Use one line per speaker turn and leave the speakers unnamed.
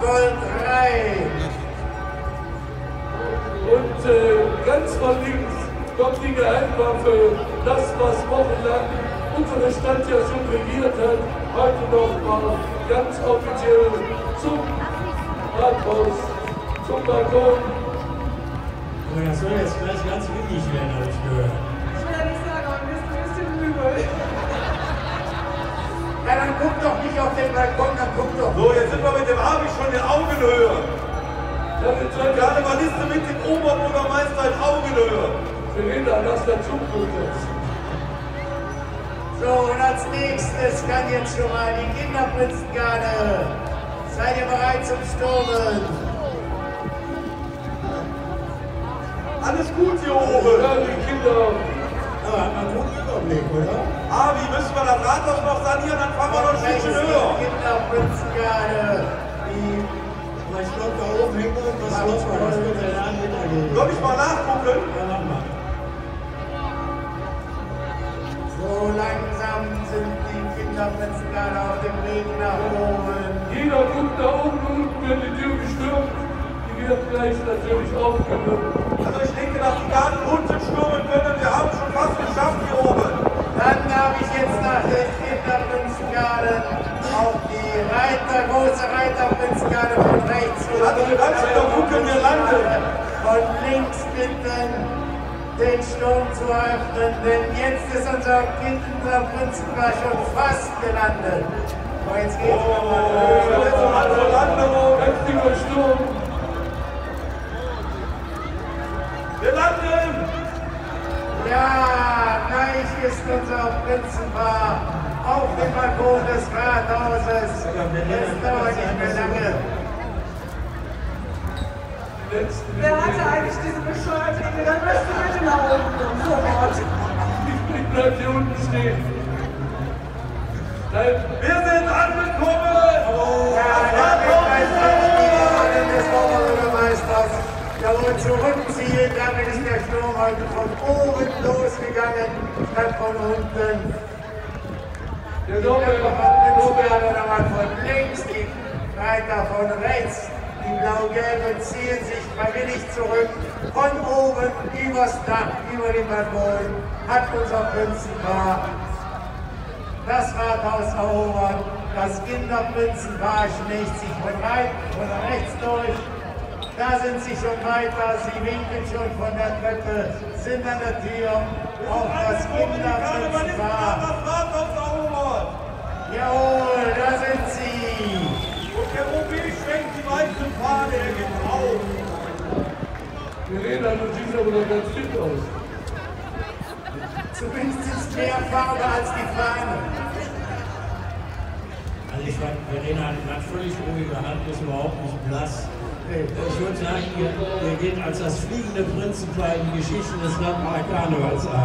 Gold 3.
Und ganz von links kommt die Geheimwaffe, das, was wochenlang unsere Stadt ja schon regiert hat, heute noch mal ganz offiziell zum Rathaus, zum Balkon.
Aber das soll jetzt gleich ganz windig werden, habe ich gehört.
Ich will ja nicht sagen, aber ein bisschen übel.
Ja, dann guck doch nicht auf den Balkon, dann guck doch.
So, jetzt sind wir mit dem Abi schon in Augenhöhe. Karnevaliste mit dem Oberbürgermeister in Augenhöhe.
Verena, lass dazu Protest.
So, und als nächstes kann jetzt schon mal die Kinderprinzengarde. Seid ihr bereit zum Stürmen?
Alles gut hier oben.
Ja, die Kinder.
Aber hat man einen guten Überblick, oder?
Abi, müssen wir das Rathaus noch sanieren, dann fahren wir noch ein Stückchen höher.
Die Kinderprinzengarde.
Aber ich glaube, da oben hängt irgendwas los, weil das wird der Laden hintergehen.
Soll ich mal nachgucken?
Ja, mach mal.
So langsam sind die Kinderprinzengarde auf dem Weg nach oben.
Jeder guckt da oben und unten wird die Tür gestürmt. Die wird gleich natürlich aufgenommen.
Also ich denke, dass die Garten unten stürmen können. Wir haben schon fast geschafft hier oben.
Dann darf ich jetzt nach den Kinderprinzengarde auf die große Reiterprinzengarde von rechts
Also du kannst wieder gucken, wir landen.
von links bitten, den Sturm zu öffnen, denn jetzt ist unser Kinderprinzenpaar schon fast gelandet. Aber jetzt geht's nochmal
Verletzung an zur Landung.
Heftiger Sturm.
Wir landen.
Ja, gleich ist unser Prinzenpaar auf dem Balkon des Rathauses. Es dauert nicht mehr lange.
Wer hatte eigentlich diese bescheuerte Idee? Dann müsst ihr bitte nach unten kommen, sofort.
Ich bleib hier unten stehen. Nein,
Wir sind angekommen.
Ja, der Wegweiser des Oberbürgermeisters. Da wohl zurückziehen, damit ist der Sturm heute von oben losgegangen, statt von unten.
der
Die
Nobel,
Prinzengarde nochmal von links, die Reiter von rechts. Die Blau-Gelben ziehen sich freiwillig zurück. Von oben übers Dach, über den Balkon, hat unser Prinzenpaar das Rathaus erobert. Das Kinderprinzenpaar schlägt sich von rechts durch. Da sind sie schon weiter, sie winken schon von der Treppe, sind an der Tür. Auch das Kinderprinzenpaar.
Das Rathaus erobert.
Jawohl, da sind sie.
Und der OB schwenkt die weiße Fahne, er geht auf.
Verena, du siehst aber noch ganz fit aus.
Zumindest mehr Farbe als die Fahne.
Also ich fand, Verena hat eine völlig ruhige Hand, ist überhaupt nicht blass. Ich würde sagen, ihr geht als das fliegende Prinzenpaar in die Geschichte des Landmark Karnevals ein.